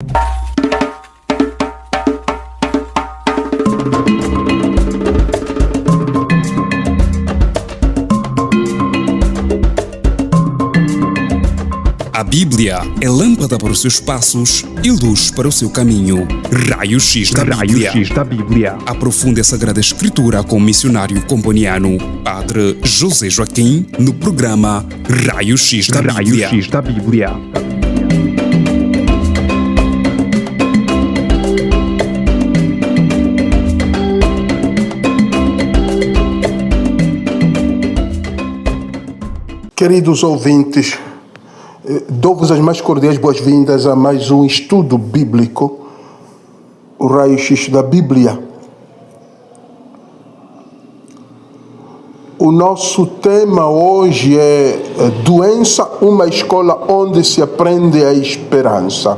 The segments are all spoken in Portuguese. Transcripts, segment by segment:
A Bíblia é lâmpada para os seus passos e luz para o seu caminho. Raio X da Bíblia. Aprofunde a Sagrada Escritura com o missionário comboniano, Padre José Joaquim, no programa Raio X da Bíblia. Queridos ouvintes, dou-vos as mais cordiais boas-vindas a mais um estudo bíblico, o Raio X da Bíblia. O nosso tema hoje é doença, uma escola onde se aprende a esperança.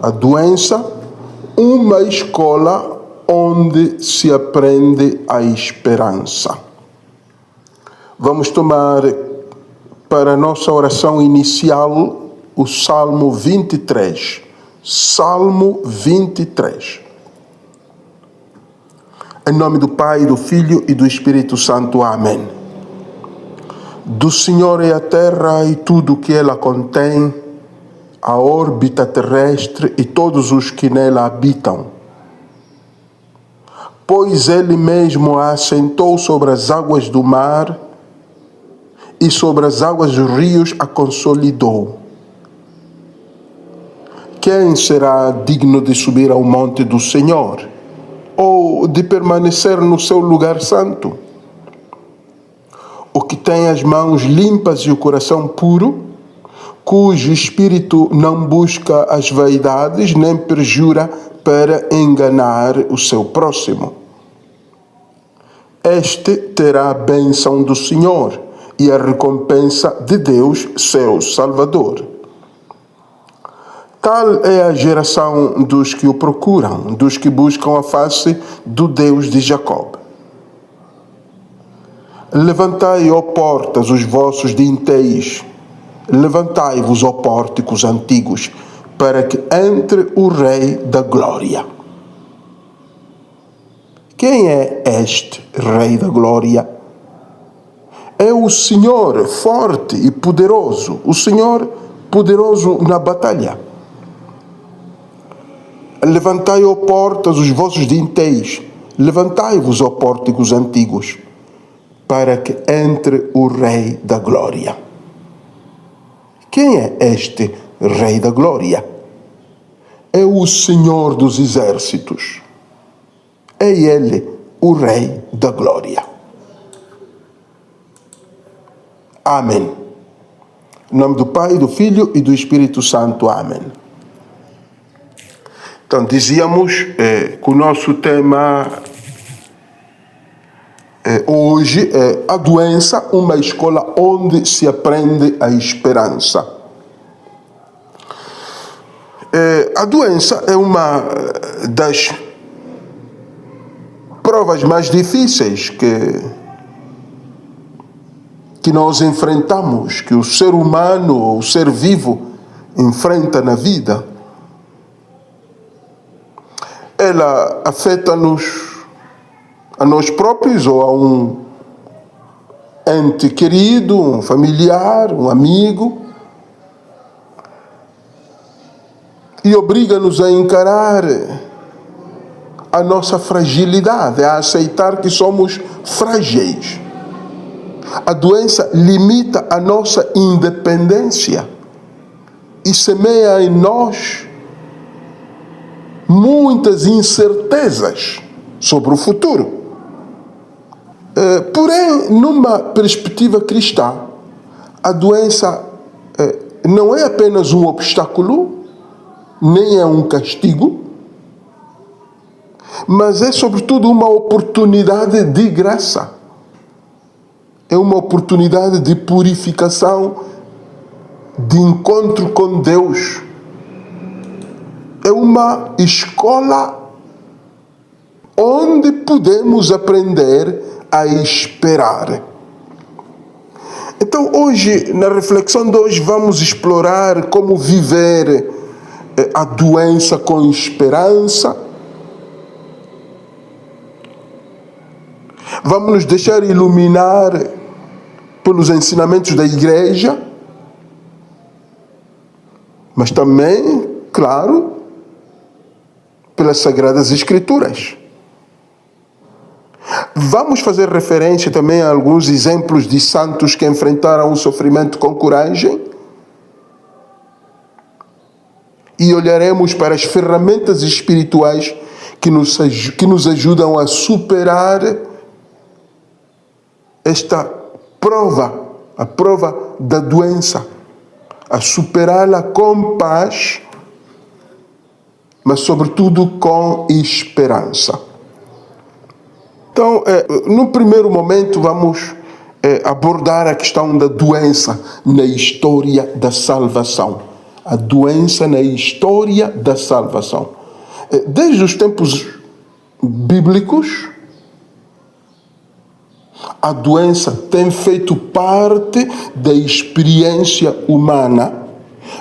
A doença, uma escola onde se aprende a esperança. Vamos tomar para a nossa oração inicial o Salmo 23. Salmo 23. Em nome do Pai, do Filho e do Espírito Santo. Amém. Do Senhor é a terra e tudo o que ela contém, a órbita terrestre e todos os que nela habitam. Pois Ele mesmo a assentou sobre as águas do mar e sobre as águas dos rios a consolidou. Quem será digno de subir ao monte do Senhor, ou de permanecer no seu lugar santo? O que tem as mãos limpas e o coração puro, cujo espírito não busca as vaidades, nem perjura para enganar o seu próximo. Este terá a bênção do Senhor e a recompensa de Deus, seu Salvador. Tal é a geração dos que o procuram, dos que buscam a face do Deus de Jacob. Levantai, ó portas, os vossos dintéis, levantai-vos, ó pórticos antigos, para que entre o Rei da Glória. Quem é este Rei da Glória? É o Senhor forte e poderoso, o Senhor poderoso na batalha. Levantai, ó portas, os vossos dintéis, levantai-vos, ó pórticos antigos, para que entre o Rei da Glória. Quem é este Rei da Glória? É o Senhor dos Exércitos. É Ele, o Rei da Glória. Amém. Em nome do Pai, do Filho e do Espírito Santo. Amém. Então, dizíamos que o nosso tema hoje é a doença, uma escola onde se aprende a esperança. A doença é uma das provas mais difíceis que nós enfrentamos, que o ser humano, o ser vivo, enfrenta na vida. Ela afeta-nos, a nós próprios ou a um ente querido, um familiar, um amigo, e obriga-nos a encarar a nossa fragilidade, a aceitar que somos frágeis. A doença limita a nossa independência e semeia em nós muitas incertezas sobre o futuro. Porém, numa perspectiva cristã, a doença não é apenas um obstáculo, nem é um castigo, mas é sobretudo uma oportunidade de graça. É uma oportunidade de purificação, de encontro com Deus. É uma escola onde podemos aprender a esperar. Então, hoje, na reflexão de hoje, vamos explorar como viver a doença com esperança. Vamos nos deixar iluminar pelos ensinamentos da igreja, mas também, claro, pelas Sagradas Escrituras. Vamos fazer referência também a alguns exemplos de santos que enfrentaram o sofrimento com coragem e olharemos para as ferramentas espirituais que nos ajudam a superar esta prova, a prova da doença, a superá-la com paz, mas sobretudo com esperança. Então, no primeiro momento, vamos abordar a questão da doença na história da salvação. A doença na história da salvação. Desde os tempos bíblicos, a doença tem feito parte da experiência humana.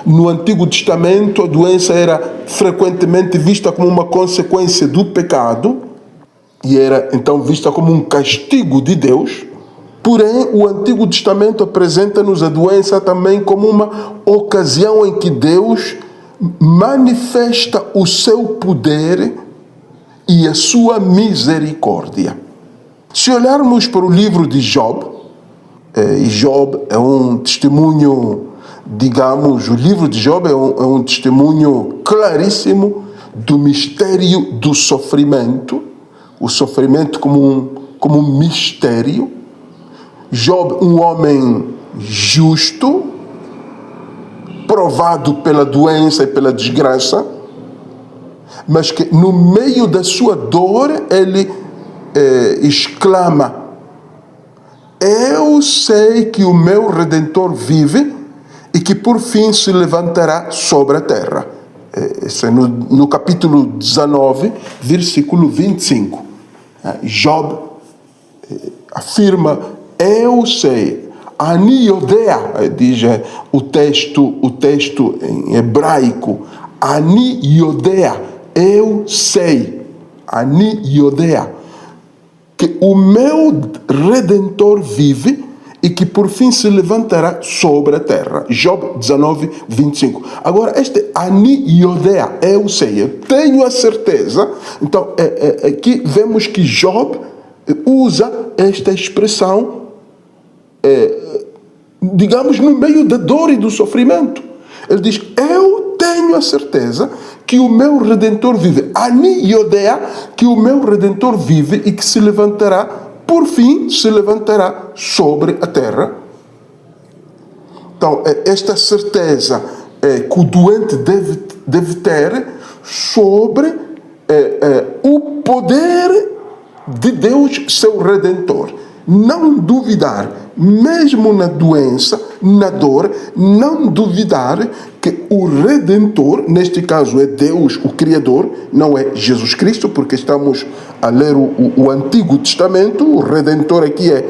No Antigo Testamento, a doença era frequentemente vista como uma consequência do pecado e era então vista como um castigo de Deus. Porém, o Antigo Testamento apresenta-nos a doença também como uma ocasião em que Deus manifesta o seu poder e a sua misericórdia. Se olharmos para o livro de Job, e Job é um testemunho, digamos, o livro de Job é um testemunho claríssimo do mistério do sofrimento, o sofrimento como um mistério. Job, um homem justo, provado pela doença e pela desgraça, mas que no meio da sua dor ele exclama: eu sei que o meu Redentor vive e que por fim se levantará sobre a terra. Isso é no capítulo 19, versículo 25. Job afirma: eu sei. Ani Yodea, diz o texto em hebraico. Ani Yodea, eu sei. Ani Yodea, que o meu Redentor vive e que por fim se levantará sobre a terra. Job 19, 25. Agora, este Ani Yodea, eu sei, eu tenho a certeza. Então, aqui vemos que Job usa esta expressão, digamos, no meio da dor e do sofrimento. Ele diz: eu tenho a certeza que o meu Redentor vive. Ani Yodea, que o meu Redentor vive e que se levantará, por fim, se levantará sobre a terra. Então, esta certeza que o doente deve ter sobre o poder de Deus, seu Redentor. Não duvidar, mesmo na doença, na dor, não duvidar que o Redentor, neste caso é Deus, o Criador, não é Jesus Cristo, porque estamos a ler o Antigo Testamento, o Redentor aqui é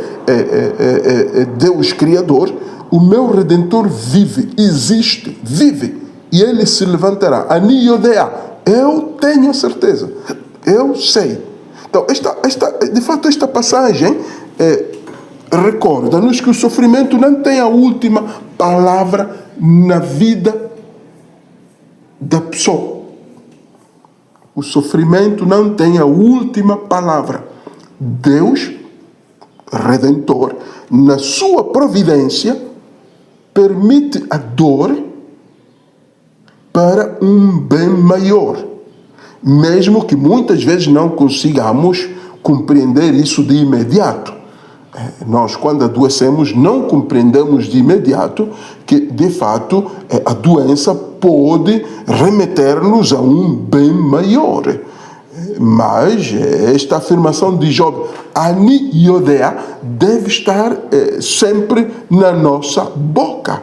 Deus Criador. O meu Redentor vive, existe, vive, e ele se levantará. Ani Yodea, eu tenho a certeza, eu sei. Então, de fato, esta passagem recorda-nos que o sofrimento não tem a última palavra na vida da pessoa. O sofrimento não tem a última palavra. Deus, Redentor, na sua providência, permite a dor para um bem maior. Mesmo que muitas vezes não consigamos compreender isso de imediato. Nós, quando adoecemos, não compreendemos de imediato que, de fato, a doença pode remeter-nos a um bem maior. Mas esta afirmação de Job, Ani Yodea, deve estar sempre na nossa boca.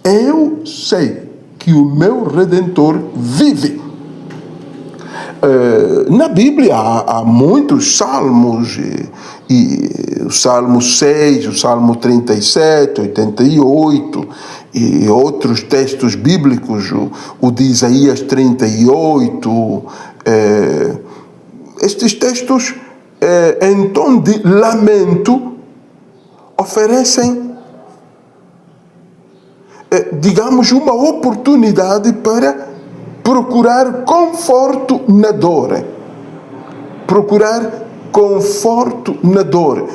Eu sei que o meu Redentor vive. Na Bíblia há muitos salmos, e o Salmo 6, o Salmo 37, 88, e outros textos bíblicos, o de Isaías 38, estes textos, em tom de lamento, oferecem, digamos, uma oportunidade para procurar conforto na dor. Procurar conforto na dor.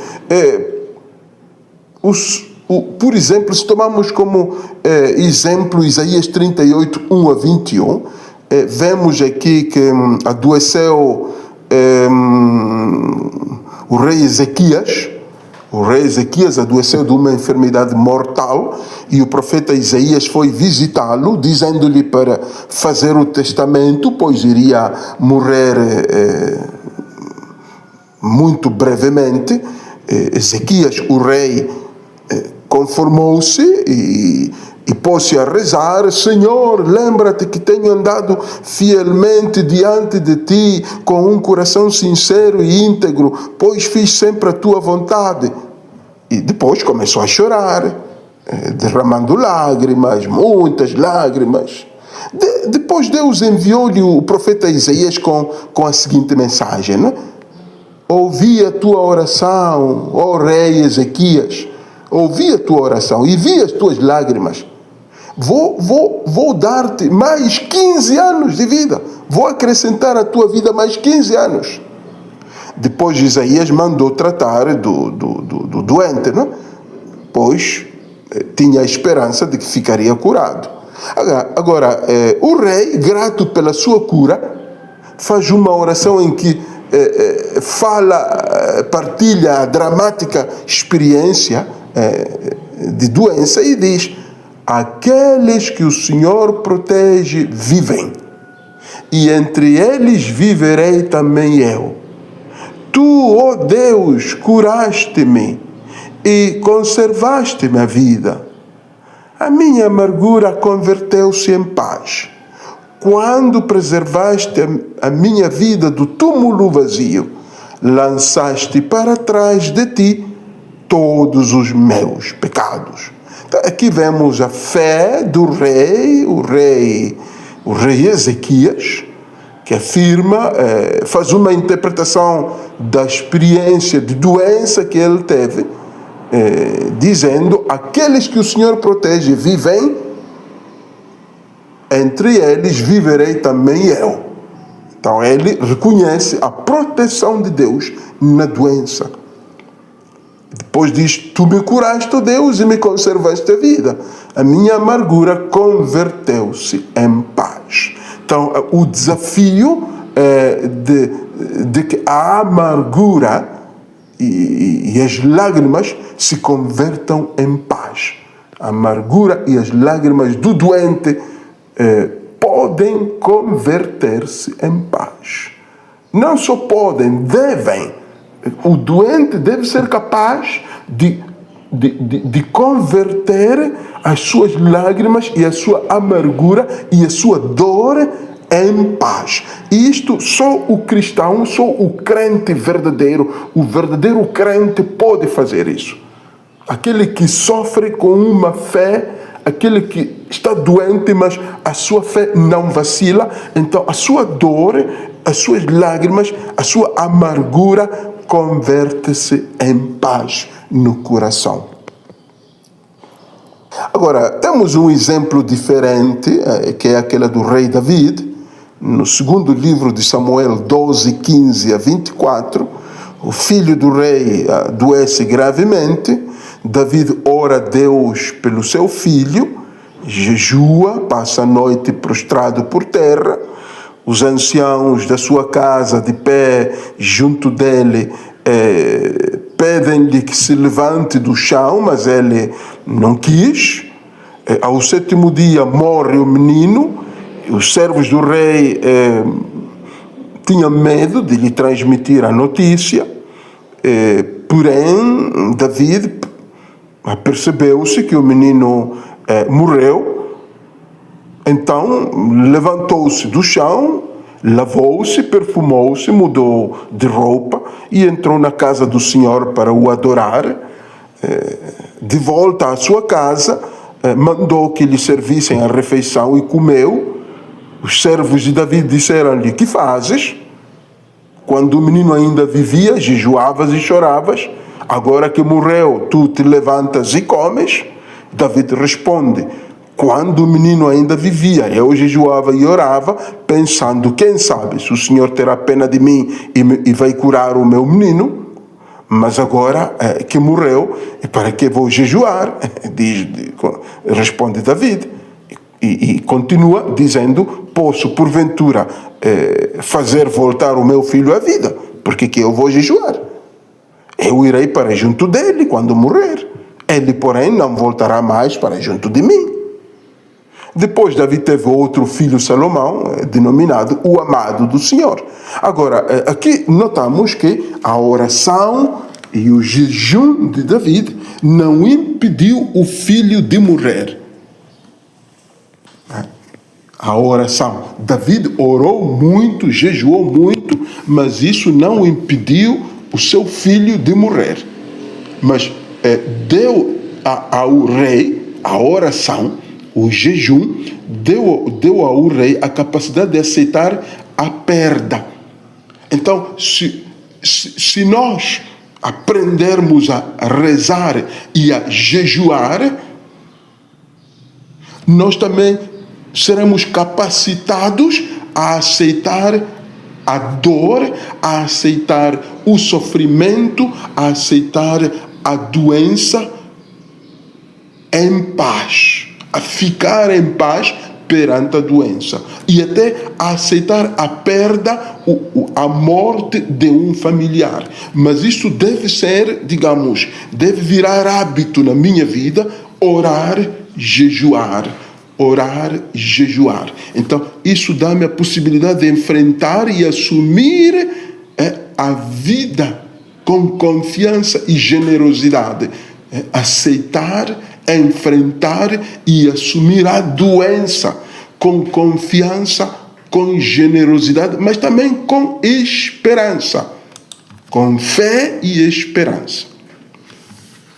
Por exemplo, se tomamos como exemplo Isaías 38, 1 a 21, vemos aqui que adoeceu o rei Ezequias. O rei Ezequias adoeceu de uma enfermidade mortal e o profeta Isaías foi visitá-lo, dizendo-lhe para fazer o testamento, pois iria morrer muito brevemente. Ezequias, o rei, conformou-se e pôs-se a rezar: Senhor, lembra-te que tenho andado fielmente diante de ti com um coração sincero e íntegro, pois fiz sempre a tua vontade. E depois começou a chorar, derramando lágrimas, muitas lágrimas. Depois Deus enviou-lhe o profeta Isaías com a seguinte mensagem, né? Ouvi a tua oração, ó rei Ezequias, ouvi a tua oração e vi as tuas lágrimas. Vou dar-te mais 15 anos de vida. Vou acrescentar à tua vida mais 15 anos. Depois Isaías mandou tratar do doente, não? Pois tinha a esperança de que ficaria curado. Agora, o rei, grato pela sua cura, faz uma oração em que partilha a dramática experiência de doença e diz: aqueles que o Senhor protege vivem, e entre eles viverei também eu. Tu, ó Deus, curaste-me e conservaste-me a vida. A minha amargura converteu-se em paz, quando preservaste a minha vida do túmulo vazio. Lançaste para trás de ti todos os meus pecados. Então, aqui vemos a fé do rei, o rei Ezequias, que afirma, faz uma interpretação da experiência de doença que ele teve, dizendo: aqueles que o Senhor protege vivem, entre eles viverei também eu. Então ele reconhece a proteção de Deus na doença. Depois diz: tu me curaste, ó Deus, e me conservaste a vida. A minha amargura converteu-se em paz. Então o desafio de que a amargura e as lágrimas se convertam em paz. A amargura e as lágrimas do doente podem converter-se em paz. Não só podem, devem. O doente deve ser capaz de converter as suas lágrimas e a sua amargura e a sua dor em paz. E isto só o cristão, só o crente verdadeiro, o verdadeiro crente pode fazer isso. Aquele que sofre com uma fé, aquele que está doente, mas a sua fé não vacila, então a sua dor, as suas lágrimas, a sua amargura converte-se em paz no coração. Agora, temos um exemplo diferente, que é aquele do rei David. No segundo livro de Samuel 12, 15 a 24, o filho do rei adoece gravemente. David ora a Deus pelo seu filho, jejua, passa a noite prostrado por terra. Os anciãos da sua casa, de pé junto dele, pedem-lhe que se levante do chão, mas ele não quis. Ao sétimo dia morre o menino. Os servos do rei tinham medo de lhe transmitir a notícia, porém David percebeu-se que o menino morreu. Então levantou-se do chão, lavou-se, perfumou-se, mudou de roupa e entrou na casa do Senhor para o adorar. De volta à sua casa, mandou que lhe servissem a refeição e comeu. Os servos de Davi disseram-lhe: que fazes? Quando o menino ainda vivia, jejuavas e choravas. Agora que morreu, tu te levantas e comes? Davi responde: quando o menino ainda vivia, eu jejuava e orava, pensando: quem sabe se o Senhor terá pena de mim e vai curar o meu menino? Mas agora que morreu, para que vou jejuar? Responde Davi. E continua dizendo: posso porventura fazer voltar o meu filho à vida? Porque que eu vou jejuar? Eu irei para junto dele quando morrer. Ele, porém, não voltará mais para junto de mim. Depois Davi teve outro filho, Salomão, denominado o amado do Senhor. Agora, aqui notamos que a oração e o jejum de Davi não impediu o filho de morrer. A oração. Davi orou muito, jejuou muito, mas isso não impediu o seu filho de morrer. Mas deu ao rei a oração, o jejum, deu ao rei a capacidade de aceitar a perda. Então, se nós aprendermos a rezar e a jejuar, nós também seremos capacitados a aceitar a dor, a aceitar o sofrimento, a aceitar a doença em paz, a ficar em paz perante a doença e até a aceitar a perda, a morte de um familiar. Mas isso deve ser, digamos, deve virar hábito na minha vida, orar, jejuar. Orar e jejuar. Então, isso dá-me a possibilidade de enfrentar e assumir a vida com confiança e generosidade. Aceitar, enfrentar e assumir a doença com confiança, com generosidade, mas também com esperança. Com fé e esperança.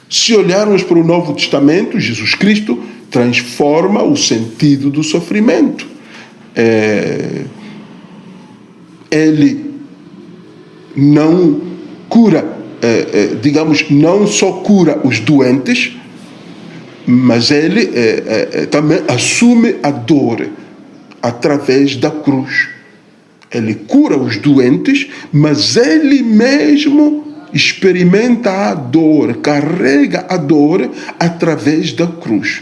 Se olharmos para o Novo Testamento, Jesus Cristo transforma o sentido do sofrimento. Ele não cura, digamos, não só cura os doentes, mas ele também assume a dor através da cruz. Ele cura os doentes, mas ele mesmo experimenta a dor, carrega a dor através da cruz.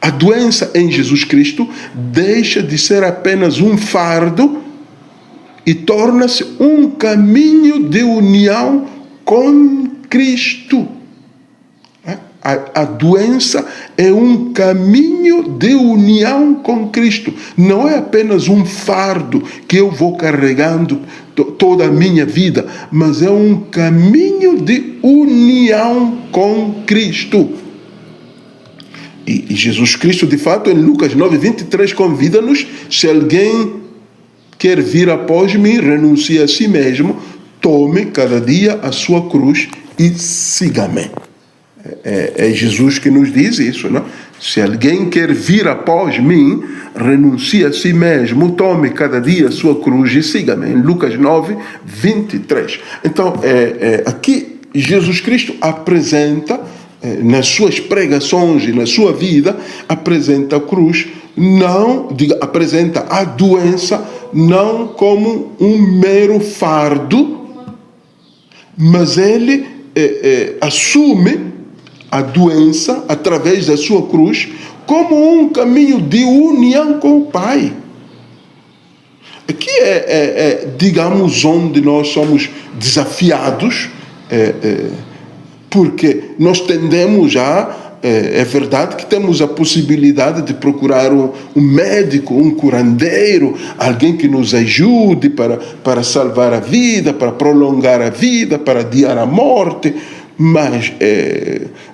A doença em Jesus Cristo deixa de ser apenas um fardo e torna-se um caminho de união com Cristo. A doença é um caminho de união com Cristo. Não é apenas um fardo que eu vou carregando toda a minha vida, mas é um caminho de união com Cristo. E Jesus Cristo, de fato, em Lucas 9:23, convida-nos: se alguém quer vir após mim, renuncie a si mesmo, tome cada dia a sua cruz e siga-me. É Jesus que nos diz isso, não? Se alguém quer vir após mim, renuncie a si mesmo, tome cada dia a sua cruz e siga-me. Em Lucas 9:23. Então, aqui Jesus Cristo apresenta, nas suas pregações e na sua vida, apresenta a cruz, apresenta a doença não como um mero fardo, mas ele assume a doença através da sua cruz como um caminho de união com o Pai. Aqui digamos, onde nós somos desafiados, porque nós tendemos é verdade que temos a possibilidade de procurar um médico, um curandeiro, alguém que nos ajude para salvar a vida, para prolongar a vida, para adiar a morte, mas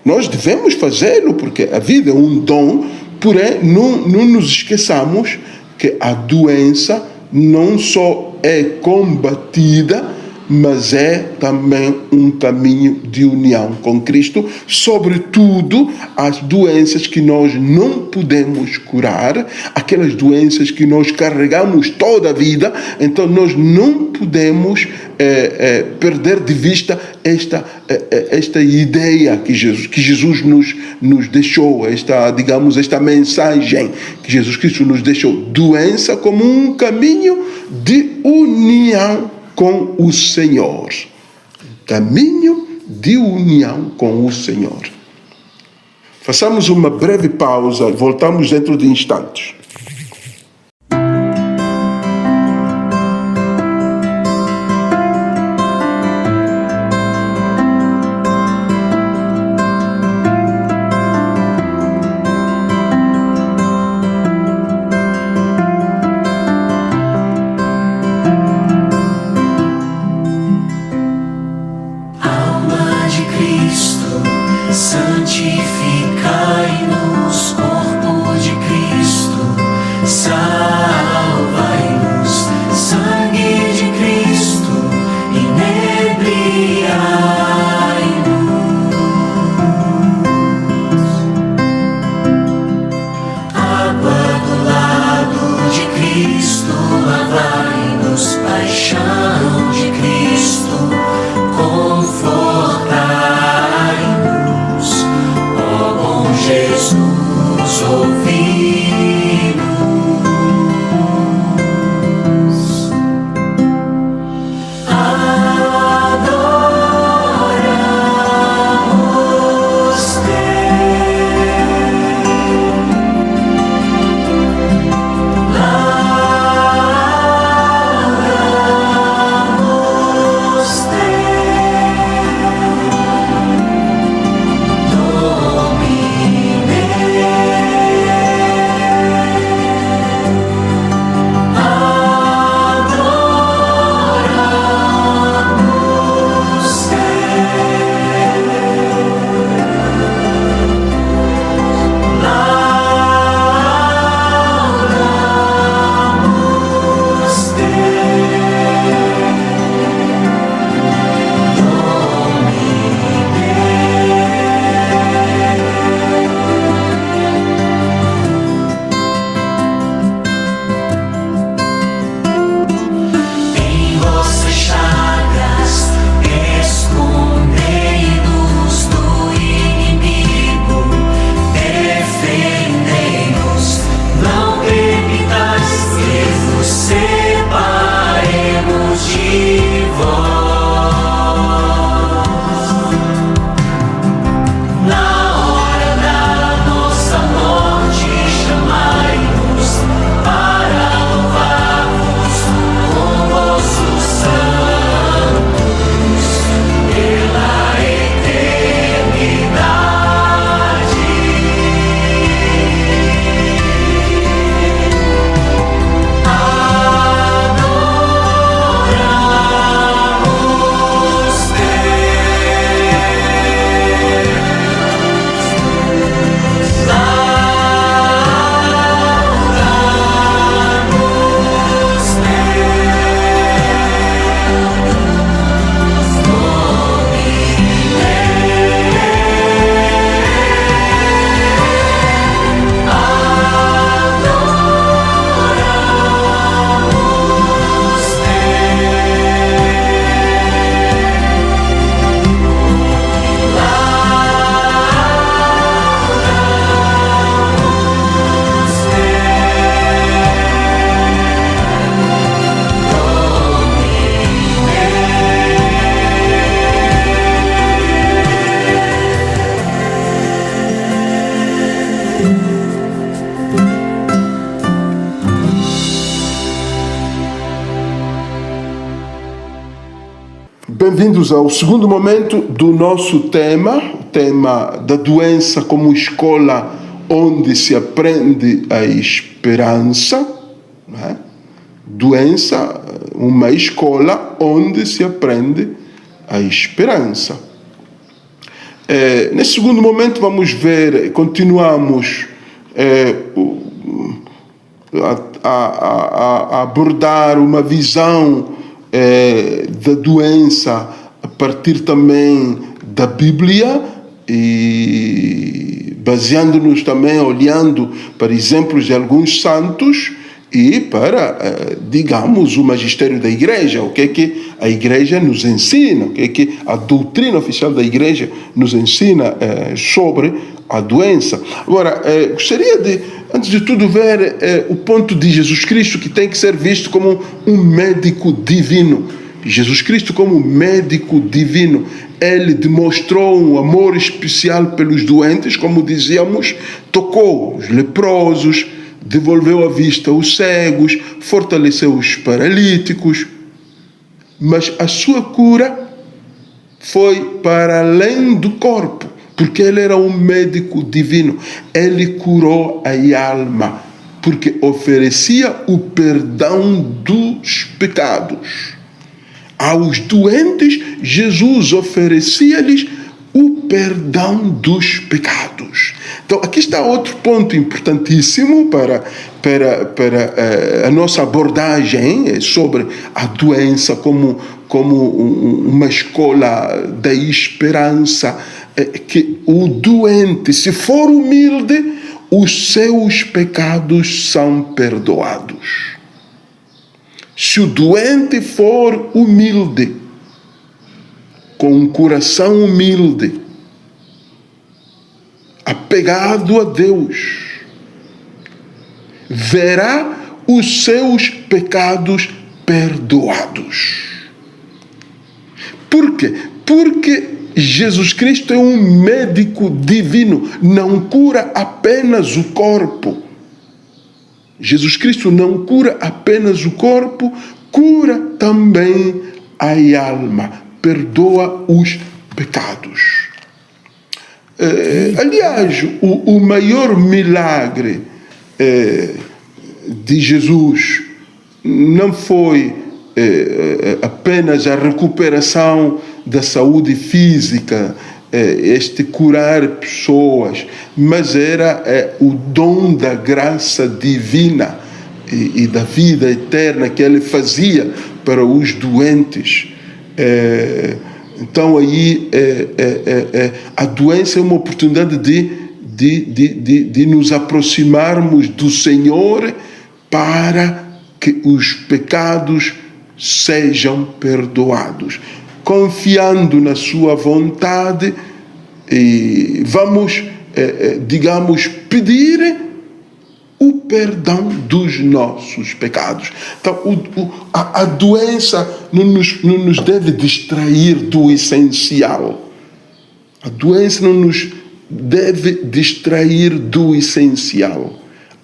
nós devemos fazê-lo porque a vida é um dom, porém não nos esqueçamos que a doença não só é combatida, mas é também um caminho de união com Cristo, sobretudo as doenças que nós não podemos curar, aquelas doenças que nós carregamos toda a vida. Então nós não podemos perder de vista esta ideia que Jesus nos deixou, esta mensagem que Jesus Cristo nos deixou: doença como um caminho de união com o Senhor. Caminho de união com o Senhor. Façamos uma breve pausa e voltamos dentro de instantes. Santificai-nos, corpo de Cristo, salvai-nos, sangue de Cristo, inebriai-nos. Água do lado de Cristo, lavai-nos, paixão de Cristo, confortai-nos. Jesus, ouvi-nos. Adoramos-te. Bem-vindos ao segundo momento do nosso tema, o tema da doença como escola onde se aprende a esperança. Né? Doença, uma escola onde se aprende a esperança. Nesse segundo momento vamos ver, continuamos a abordar uma visão da doença a partir também da Bíblia e baseando-nos também, olhando para exemplos de alguns santos e para, digamos, o magistério da igreja, o que é que a igreja nos ensina, o que é que a doutrina oficial da igreja nos ensina sobre a doença. Agora, gostaria de, antes de tudo, ver o ponto de Jesus Cristo, que tem que ser visto como um médico divino. Jesus Cristo, como médico divino, ele demonstrou um amor especial pelos doentes, como dizíamos, tocou os leprosos, devolveu a vista aos cegos, fortaleceu os paralíticos, mas a sua cura foi para além do corpo, porque ele era um médico divino. Ele curou a alma, porque oferecia o perdão dos pecados. Aos doentes, Jesus oferecia-lhes o perdão dos pecados. Então, aqui está outro ponto importantíssimo para a nossa abordagem sobre a doença como uma escola da esperança, que o doente, se for humilde, os seus pecados são perdoados. Se o doente for humilde, com um coração humilde, apegado a Deus, verá os seus pecados perdoados. Por quê? Porque Jesus Cristo é um médico divino, não cura apenas o corpo. Jesus Cristo não cura apenas o corpo, cura também a alma, perdoa os pecados. Aliás, o maior milagre de Jesus não foi apenas a recuperação da saúde física, este curar pessoas, mas era o dom da graça divina e da vida eterna que ele fazia para os doentes. Então aí a doença é uma oportunidade de nos aproximarmos do Senhor para que os pecados sejam perdoados. Confiando na sua vontade, e vamos, digamos, pedir o perdão dos nossos pecados. Então, a doença não nos deve distrair do essencial. A doença não nos deve distrair do essencial.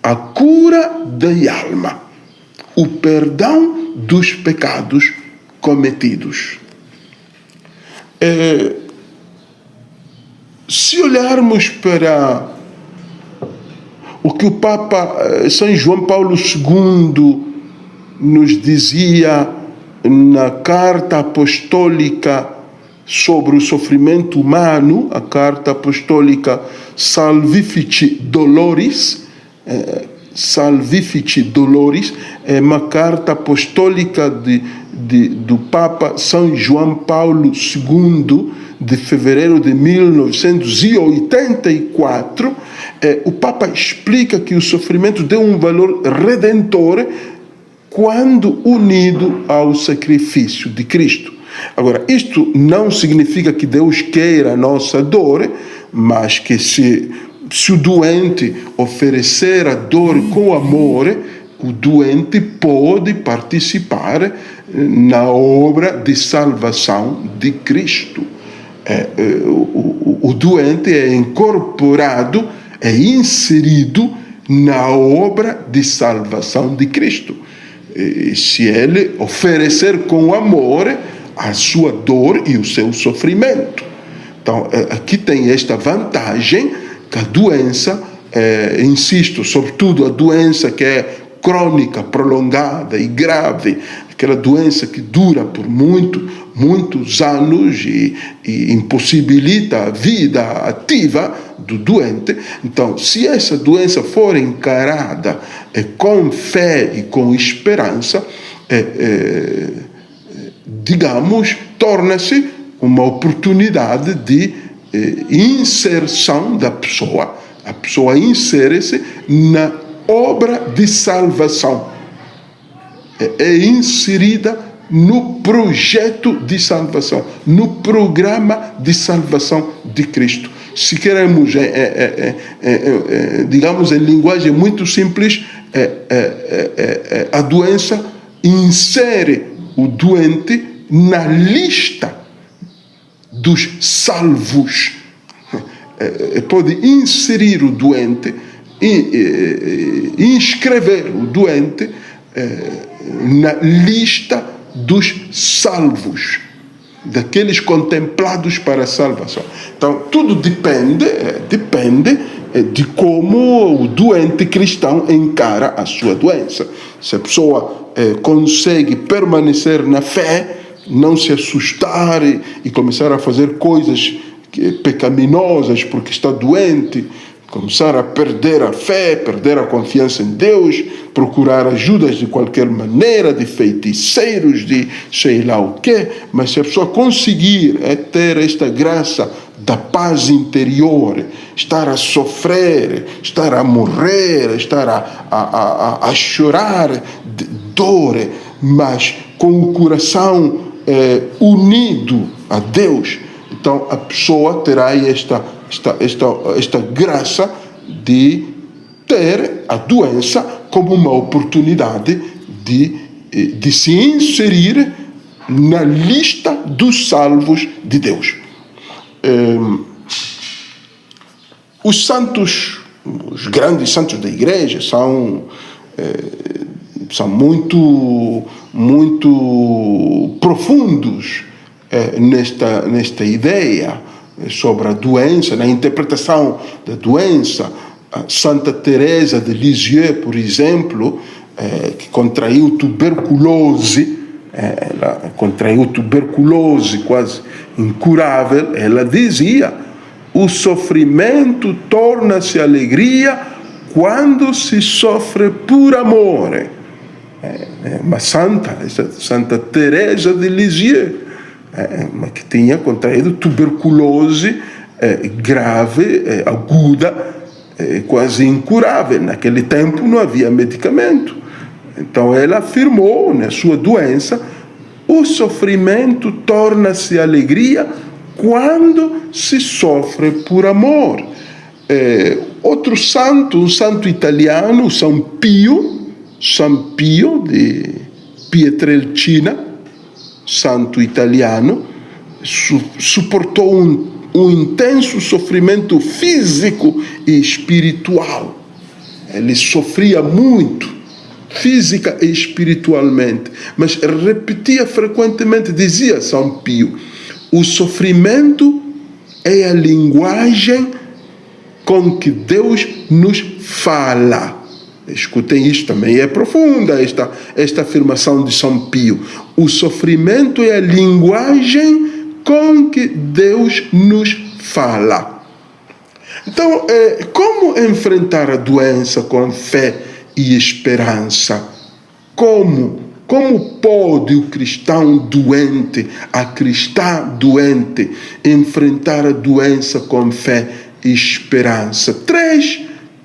A cura da alma, o perdão dos pecados cometidos. Se olharmos para o que o Papa São João Paulo II nos dizia na carta apostólica sobre o sofrimento humano, a carta apostólica Salvifici Doloris, é uma carta apostólica do Papa São João Paulo II, de fevereiro de 1984, o Papa explica que o sofrimento tem um valor redentor quando unido ao sacrifício de Cristo. Agora, isto não significa que Deus queira a nossa dor, mas que se o doente oferecer a dor com amor, o doente pode participar na obra de salvação de Cristo. O doente é incorporado, é inserido na obra de salvação de Cristo. Se ele oferecer com amor a sua dor e o seu sofrimento. Então, aqui tem esta vantagem que a doença, insisto, sobretudo a doença que é crônica, prolongada e grave, aquela doença que dura por muitos anos e impossibilita a vida ativa do doente. Então, se essa doença for encarada com fé e com esperança, digamos, torna-se uma oportunidade de inserção da pessoa. A pessoa insere-se na obra de salvação. É inserida no projeto de salvação, no programa de salvação de Cristo. Se queremos, digamos, em linguagem muito simples, a doença insere o doente na lista dos salvos. Pode inserir o doente, inscrever o doente na lista dos salvos, daqueles contemplados para a salvação. Então, tudo depende de como o doente cristão encara a sua doença. Se a pessoa consegue permanecer na fé, não se assustar e começar a fazer coisas pecaminosas porque está doente, começar a perder a fé, perder a confiança em Deus, procurar ajudas de qualquer maneira, de feiticeiros, de sei lá o quê. Mas se a pessoa conseguir ter esta graça da paz interior, estar a sofrer, estar a morrer, estar a chorar de dor, mas com o coração unido a Deus, então a pessoa terá esta graça de ter a doença como uma oportunidade de se inserir na lista dos salvos de Deus. Os santos, os grandes santos da igreja são muito profundos nesta ideia sobre a doença, na interpretação da doença. A Santa Teresa de Lisieux, por exemplo, que contraiu tuberculose, ela contraiu tuberculose quase incurável, ela dizia: o sofrimento torna-se alegria quando se sofre por amor. Uma Santa Teresa de Lisieux, que tinha contraído tuberculose grave, aguda, quase incurável. Naquele tempo não havia medicamento. Então ela afirmou na sua doença: o sofrimento torna-se alegria quando se sofre por amor. Outro santo, um santo italiano, San Pio de Pietrelcina, santo italiano, suportou um intenso sofrimento físico e espiritual. Ele sofria muito, física e espiritualmente, mas repetia frequentemente, dizia São Pio: o sofrimento é a linguagem com que Deus nos fala. Escutem isto, também é profunda esta afirmação de São Pio. O sofrimento é a linguagem com que Deus nos fala. Então, como enfrentar a doença com fé e esperança? Como pode o cristão doente, a cristã doente, enfrentar a doença com fé e esperança?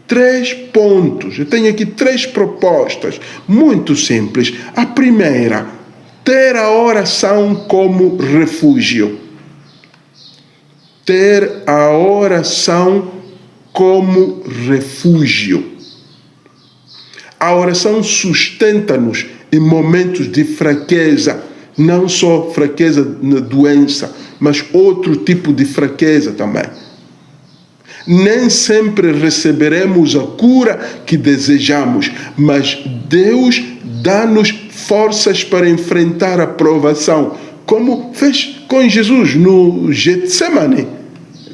Três pontos. Eu tenho aqui 3 propostas muito simples. A primeira: ter a oração como refúgio. Ter a oração como refúgio. A oração sustenta-nos em momentos de fraqueza, não só fraqueza na doença, mas outro tipo de fraqueza também. Nem sempre receberemos a cura que desejamos, mas Deus dá-nos forças para enfrentar a provação, como fez com Jesus no Getsemane.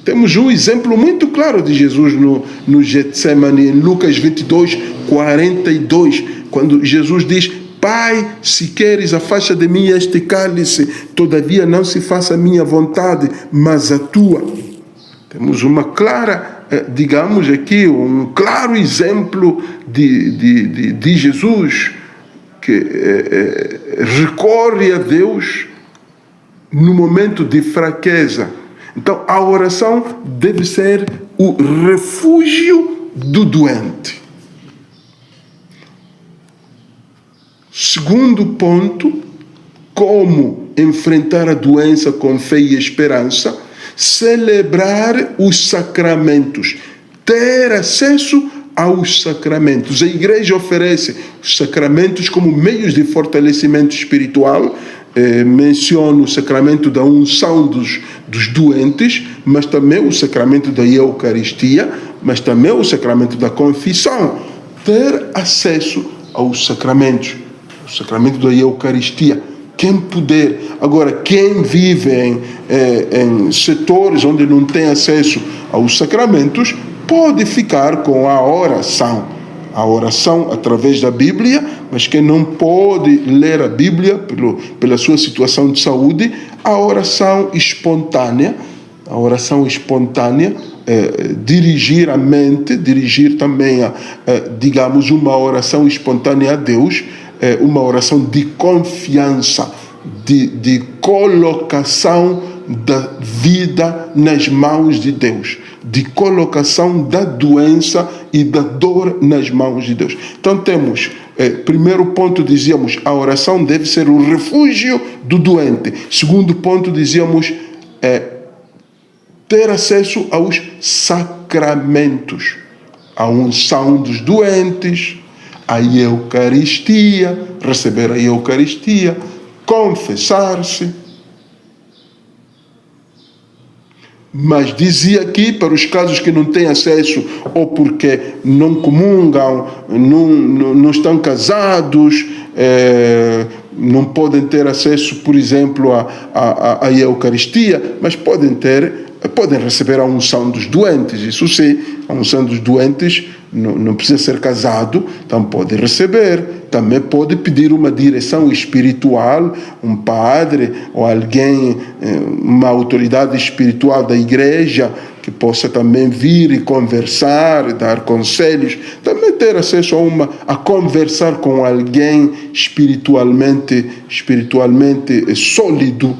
Temos um exemplo muito claro de Jesus no Getsemane, em Lucas 22, 42, quando Jesus diz: Pai, se queres, afasta de mim este cálice, todavia não se faça a minha vontade, mas a tua. Temos uma clara, digamos aqui, um claro exemplo de Jesus que recorre a Deus no momento de fraqueza. Então, a oração deve ser o refúgio do doente. Segundo ponto, como enfrentar a doença com fé e esperança? Celebrar os sacramentos, ter acesso aos sacramentos. A igreja oferece os sacramentos como meios de fortalecimento espiritual. Menciono o sacramento da unção dos doentes, mas também o sacramento da Eucaristia, mas também o sacramento da confissão. Ter acesso aos sacramentos, o sacramento da Eucaristia. Quem puder. Agora, quem vive em setores onde não tem acesso aos sacramentos, pode ficar com a oração. A oração através da Bíblia, mas quem não pode ler a Bíblia pela sua situação de saúde, a oração espontânea, dirigir a mente, dirigir também, digamos, uma oração espontânea a Deus, uma oração de confiança, de colocação da vida nas mãos de Deus, de colocação da doença e da dor nas mãos de Deus. Então temos, primeiro ponto dizíamos, a oração deve ser o refúgio do doente. Segundo ponto dizíamos, ter acesso aos sacramentos, a unção dos doentes, a Eucaristia, receber a Eucaristia, confessar-se. Mas dizia aqui, para os casos que não têm acesso, ou porque não comungam, não estão casados, não podem ter acesso, por exemplo, à Eucaristia, mas podem receber a unção dos doentes. Isso sim, a unção dos doentes não precisa ser casado, então pode receber. Também pode pedir uma direção espiritual, um padre ou alguém, uma autoridade espiritual da igreja, que possa também vir e conversar, dar conselhos. Também ter acesso a conversar com alguém espiritualmente sólido,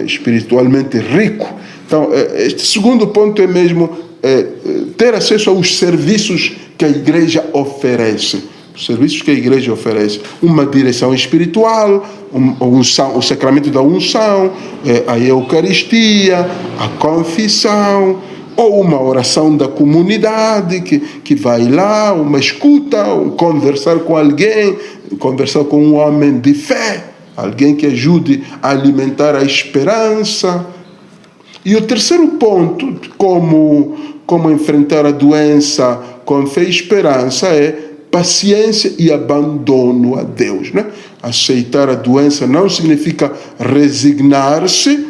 espiritualmente rico. Então, este segundo ponto é mesmo ter acesso aos serviços que a igreja oferece. Os serviços que a igreja oferece. Uma direção espiritual, o sacramento da unção, a Eucaristia, a confissão, ou uma oração da comunidade que vai lá, uma escuta, conversar com alguém, conversar com um homem de fé, alguém que ajude a alimentar a esperança. E o terceiro ponto, como enfrentar a doença com fé e esperança, é paciência e abandono a Deus, né? Aceitar a doença não significa resignar-se,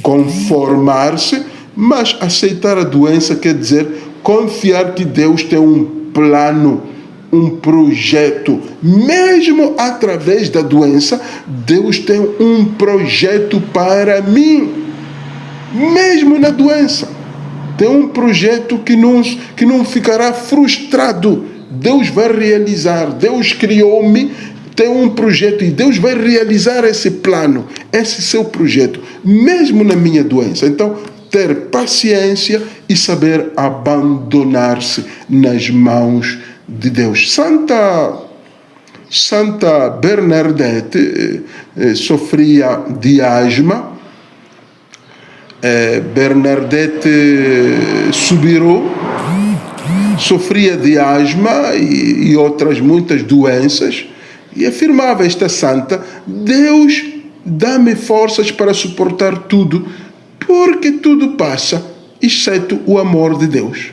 conformar-se, mas aceitar a doença quer dizer confiar que Deus tem um plano, um projeto. Mesmo através da doença, Deus tem um projeto para mim. Mesmo na doença, tem um projeto que não ficará frustrado. Deus vai realizar. Deus criou-me, tem um projeto e Deus vai realizar esse plano, esse seu projeto, mesmo na minha doença. Então, ter paciência e saber abandonar-se nas mãos de Deus. Santa Bernadette sofria de asma. Bernadette Soubirous sofria de asma e outras muitas doenças, e afirmava esta santa: Deus dá-me forças para suportar tudo, porque tudo passa, exceto o amor de Deus.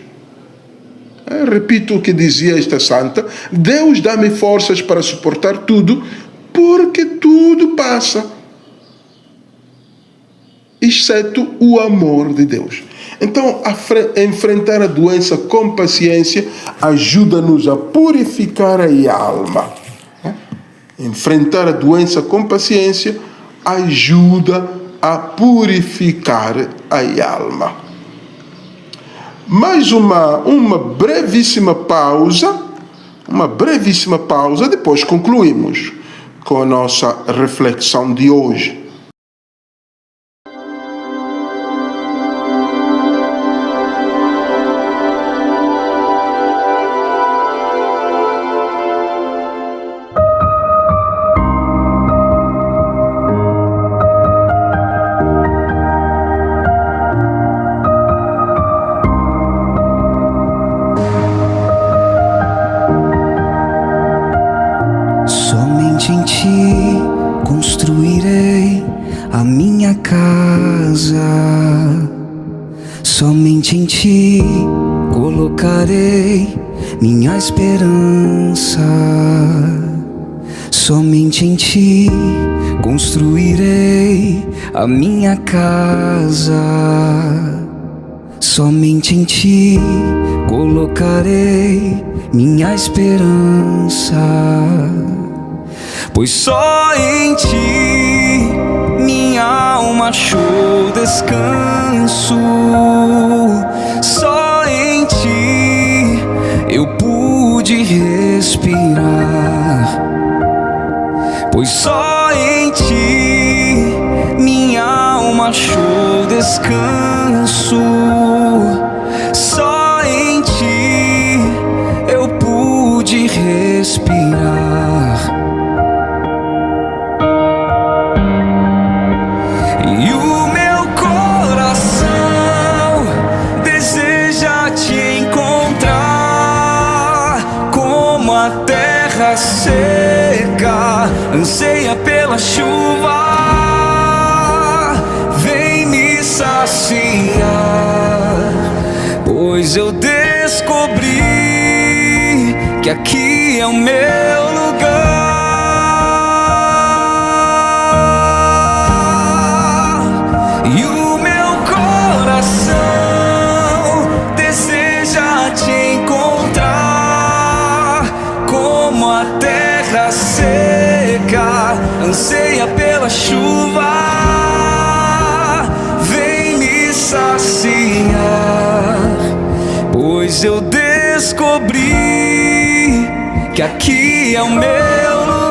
Repito o que dizia esta santa: Deus dá-me forças para suportar tudo, porque tudo passa, exceto o amor de Deus. Então, enfrentar a doença com paciência ajuda-nos a purificar a alma. Enfrentar a doença com paciência ajuda a purificar a alma. Mais uma brevíssima pausa, depois concluímos com a nossa reflexão de hoje. ti construirei a minha casa. Somente em ti colocarei minha esperança. Somente em ti construirei a minha casa. Somente em ti colocarei minha esperança. Pois só em ti minha alma achou descanso. Só em ti eu pude respirar. Pois só em ti minha alma achou descanso. Só em ti eu pude respirar. E o meu coração deseja te encontrar, como a terra seca anseia pela chuva. Vem me saciar, pois eu descobri que aqui é o meu lugar. E o meu coração deseja te encontrar, como a terra seca anseia pela chuva. Vem me saciar, pois eu descobri que aqui é o meu lugar.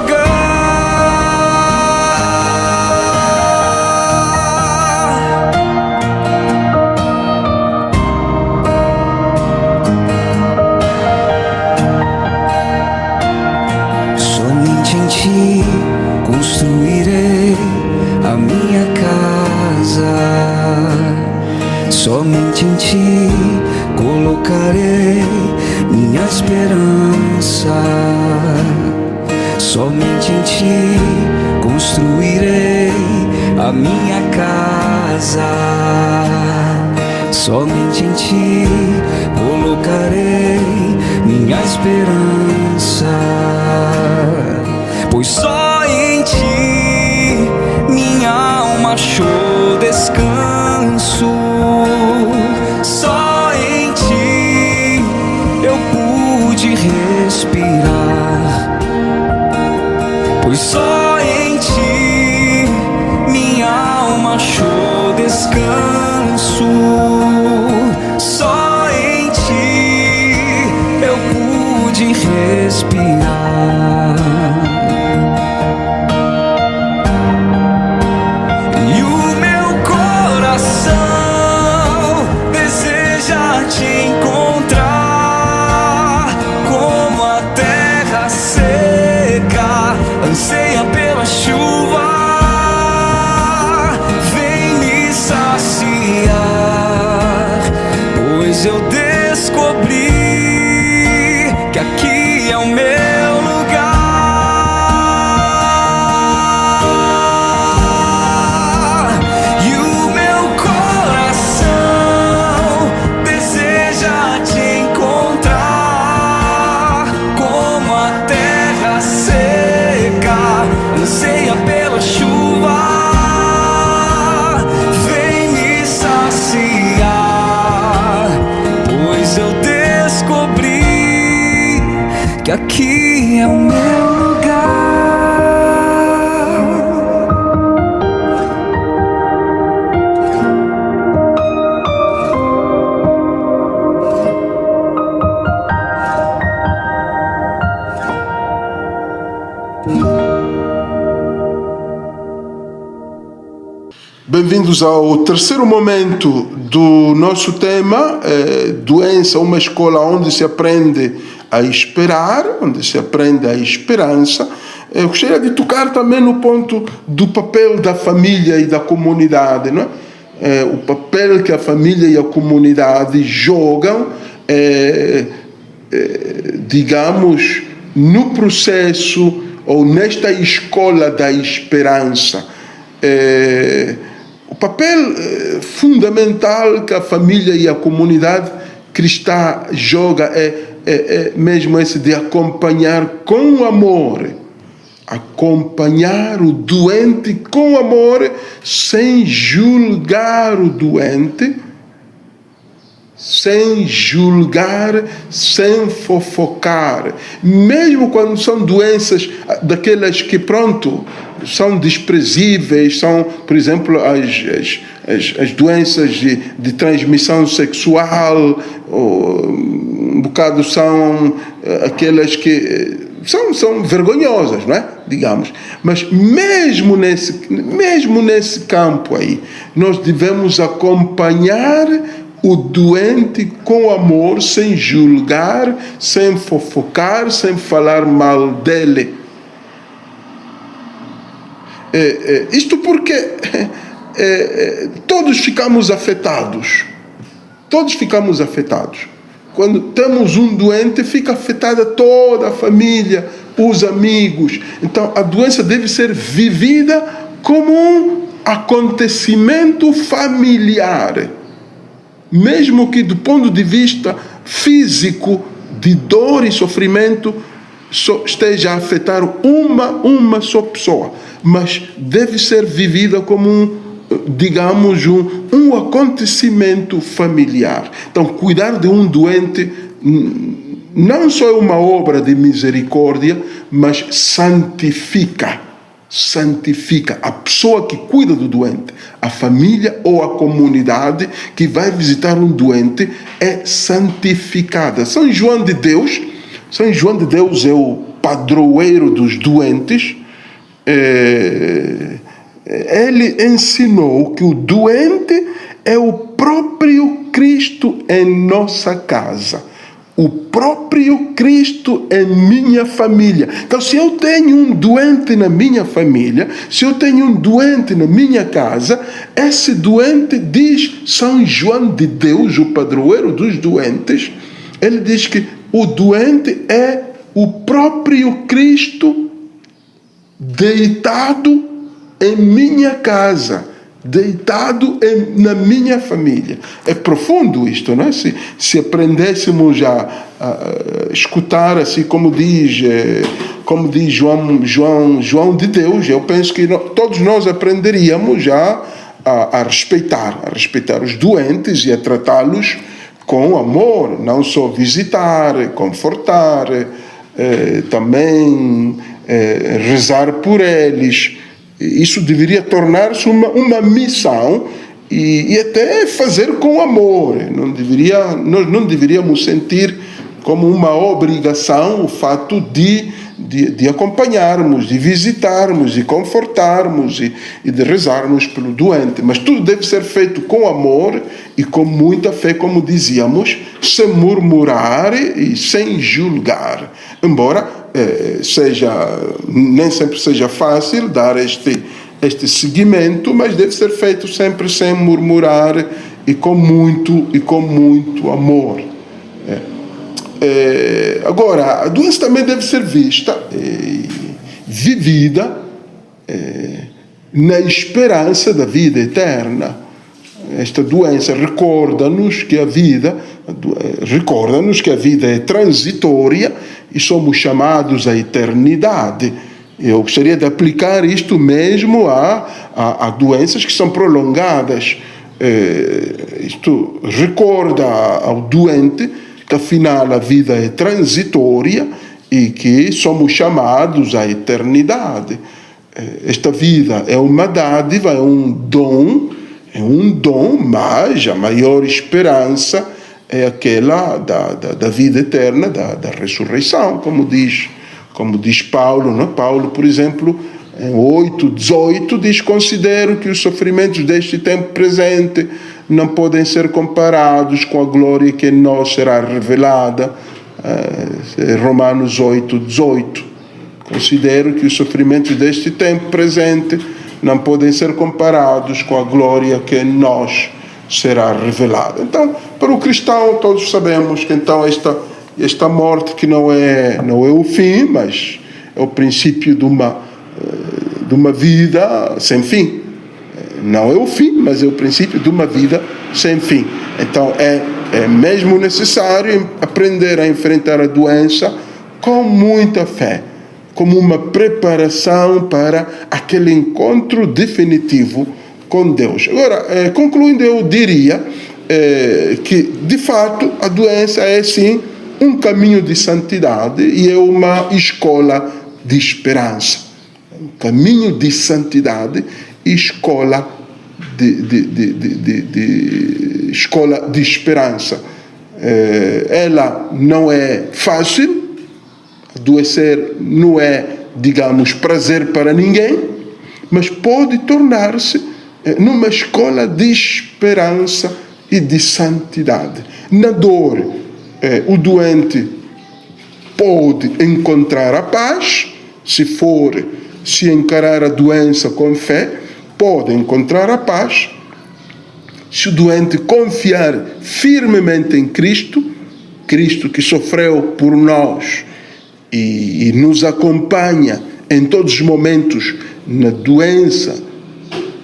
Somente em ti construirei a minha casa. Somente em ti colocarei minha esperança. Somente em ti construirei a minha casa. Somente em ti colocarei minha esperança. Pois só em ti minha alma achou descanso. Só em ti eu pude respirar. Pois só em ti minha alma achou descanso. Só em ti eu pude respirar. E o meu coração deseja te encontrar, como a terra seca anseia pela chuva. Vem me saciar, pois eu descobri que aqui é o meu lugar. E o meu coração deseja te encontrar, como a terra seca anseia pela chuva. Vem me saciar, pois eu descobri que aqui é o meu lugar. Bem-vindos ao terceiro momento do nosso tema, Doença, uma escola onde se aprende a esperar, onde se aprende a esperança. Eu gostaria de tocar também no ponto do papel da família e da comunidade, não é? O papel que a família e a comunidade jogam, digamos, no processo ou nesta escola da esperança. O papel fundamental que a família e a comunidade cristã joga é mesmo esse de acompanhar com amor, acompanhar o doente com amor, sem julgar o doente, sem julgar, sem fofocar, mesmo quando são doenças daquelas que, pronto, são desprezíveis, são, por exemplo, as doenças de transmissão sexual, ou, um bocado são aquelas que são vergonhosas, não é? Digamos. Mas mesmo nesse campo aí, nós devemos acompanhar o doente com amor, sem julgar, sem fofocar, sem falar mal dele. Isto porque todos ficamos afetados. Todos ficamos afetados. Quando temos um doente, fica afetada toda a família, os amigos. Então, a doença deve ser vivida como um acontecimento familiar. Mesmo que do ponto de vista físico, de dor e sofrimento, esteja a afetar uma só pessoa. Mas deve ser vivida como digamos, um acontecimento familiar. Então, cuidar de um doente não só é uma obra de misericórdia, mas santifica a pessoa que cuida do doente, a família ou a comunidade que vai visitar um doente é santificada. São João de Deus é o padroeiro dos doentes. Ele ensinou que o doente é o próprio Cristo em nossa casa, o próprio Cristo em minha família. Então, se eu tenho um doente na minha família, se eu tenho um doente na minha casa, esse doente, diz São João de Deus, o padroeiro dos doentes, ele diz que o doente é o próprio Cristo deitado em minha casa, deitado na minha família. É profundo isto, não é? Se aprendêssemos a escutar, assim como diz João de Deus, eu penso que todos nós aprenderíamos a respeitar os doentes e a tratá-los com amor, não só visitar, confortar, também rezar por eles. Isso deveria tornar-se uma missão e até fazer com amor. Nós não deveríamos sentir como uma obrigação o fato de acompanharmos, de visitarmos, de confortarmos e de rezarmos pelo doente. Mas tudo deve ser feito com amor e com muita fé, como dizíamos, sem murmurar e sem julgar. Embora nem sempre seja fácil dar este seguimento, mas deve ser feito sempre sem murmurar e com muito amor. Agora, a doença também deve ser vista e vivida na esperança da vida eterna. Esta doença recorda-nos que a vida é transitória e somos chamados à eternidade. Eu gostaria de aplicar isto mesmo a doenças que são prolongadas. Isto recorda ao doente que afinal a vida é transitória e que somos chamados à eternidade. Esta vida é uma dádiva, é um dom, mas a maior esperança é aquela da vida eterna, da ressurreição, como diz Paulo, não? Paulo, por exemplo, em 8:18 diz: considero que os sofrimentos deste tempo presente não podem ser comparados com a glória que em nós será revelada. Romanos 8:18. Considero que os sofrimentos deste tempo presente não podem ser comparados com a glória que em nós será revelada. Então, para o cristão, todos sabemos que então esta morte que não é o fim, mas é o princípio de uma vida sem fim. Não é o fim, mas é o princípio de uma vida sem fim. Então é mesmo necessário aprender a enfrentar a doença com muita fé, como uma preparação para aquele encontro definitivo com Deus. Agora, concluindo, eu diria que, de fato, a doença é, sim, um caminho de santidade e é uma escola de esperança. Um caminho de santidade e escola escola de esperança. Ela não é fácil. Adoecer não é, digamos, prazer para ninguém, mas pode tornar-se numa escola de esperança e de santidade. Na dor, o doente pode encontrar a paz, se encarar a doença com fé, pode encontrar a paz. Se o doente confiar firmemente em Cristo, Cristo que sofreu por nós e nos acompanha em todos os momentos, na doença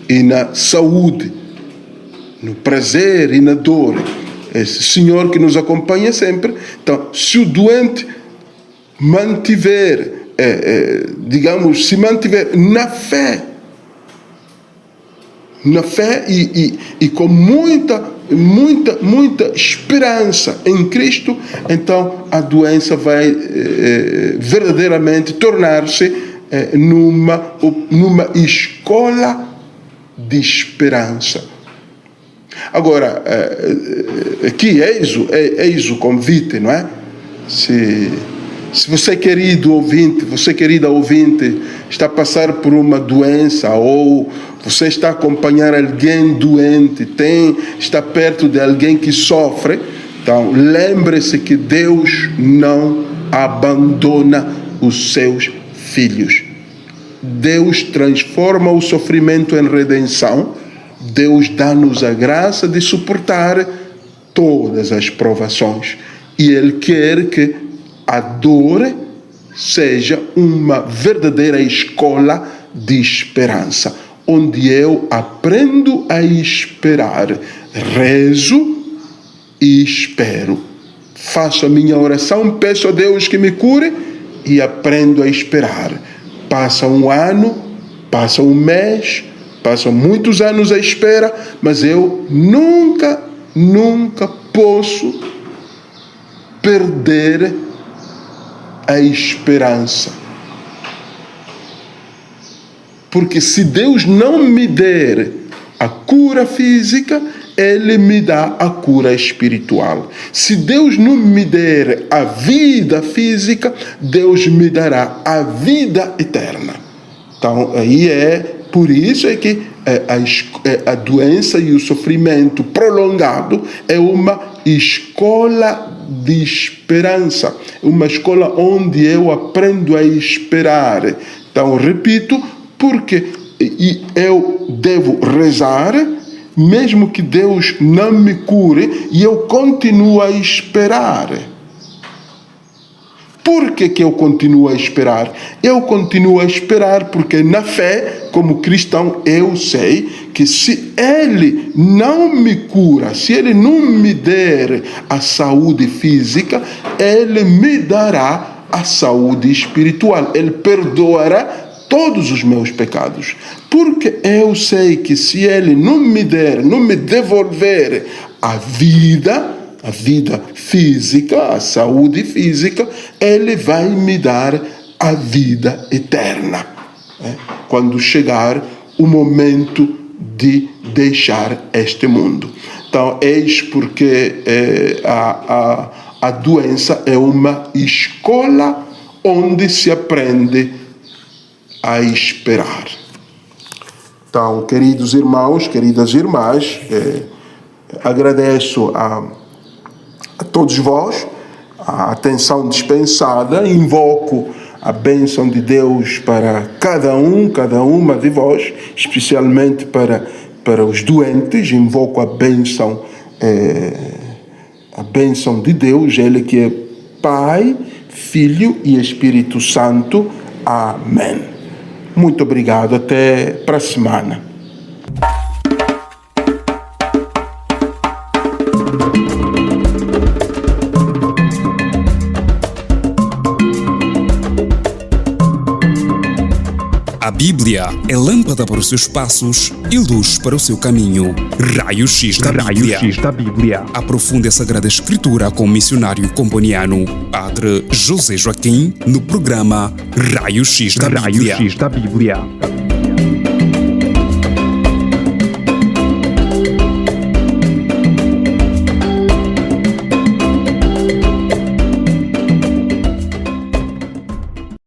e na saúde, no prazer e na dor. Esse Senhor que nos acompanha sempre. Então, se o doente mantiver, se mantiver na fé e com muita esperança em Cristo, então a doença vai verdadeiramente tornar-se numa escola de esperança. Agora, aqui eis o convite, não é? Se você, querido ouvinte, você, querida ouvinte, está a passar por uma doença, ou você está a acompanhar alguém doente, está perto de alguém que sofre, então lembre-se que Deus não abandona os seus filhos. Deus transforma o sofrimento em redenção. Deus dá-nos a graça de suportar todas as provações. E Ele quer que a dor seja uma verdadeira escola de esperança, onde eu aprendo a esperar, rezo e espero. Faço a minha oração, peço a Deus que me cure e aprendo a esperar. Passa um ano, passa um mês, passam muitos anos à espera, mas eu nunca posso perder a esperança. Porque se Deus não me der a cura física, Ele me dá a cura espiritual. Se Deus não me der a vida física, Deus me dará a vida eterna. Então, aí por isso é que a doença e o sofrimento prolongado é uma escola de esperança. É uma escola onde eu aprendo a esperar. Então, repito, porque eu devo rezar, mesmo que Deus não me cure, e eu continuo a esperar. Por que eu continuo a esperar? Eu continuo a esperar porque na fé, como cristão, eu sei que se Ele não me cura, se Ele não me der a saúde física, Ele me dará a saúde espiritual. Ele perdoará todos os meus pecados. Porque eu sei que se Ele não me devolver a vida física, a saúde física, Ele vai me dar a vida eterna. Quando chegar o momento de deixar este mundo. Então, eis porque a doença é uma escola onde se aprende a esperar. Então, queridos irmãos, queridas irmãs, agradeço a todos vós a atenção dispensada, invoco a bênção de Deus para cada uma de vós, especialmente para os doentes, invoco a bênção de Deus, Ele que é Pai, Filho e Espírito Santo. Amém. Muito obrigado. Até para a semana. A Bíblia é lâmpada para os seus passos e luz para o seu caminho. Raio-X da Bíblia. Aprofunde a Sagrada Escritura com o missionário componiano Padre José Joaquim no programa Raio-X da Bíblia.